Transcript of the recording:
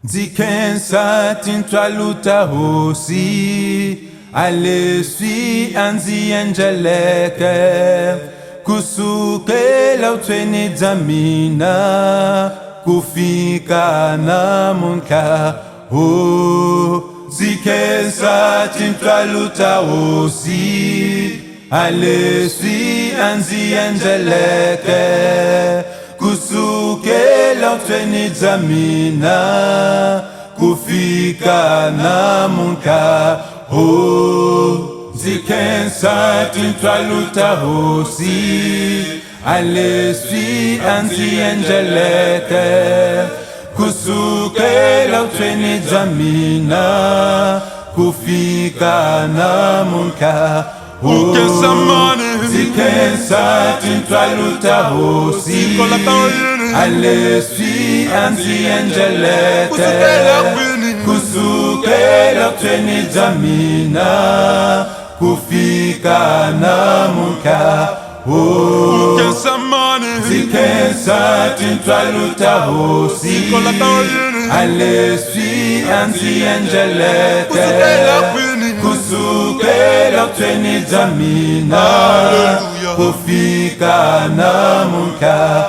Dikensa tintwaluta hosi aleswi anzi angeleke kusukela utweni zamina kufika na munka Dikensa tintwaluta hosi aleswi anzi angeleke kusukela utweni zamina kufika na munka Dikensa tintwaluta hosi aleswi anzi angeleke kusukela utweni zamina kufika na munka Dikensa tintwaluta hosi aleswi anzi angeleke kusukela utweni zamina kufika na munka Dikensa tintwaluta hosi aleswi anzi angeleke kusukela utweni zamina kufika na munka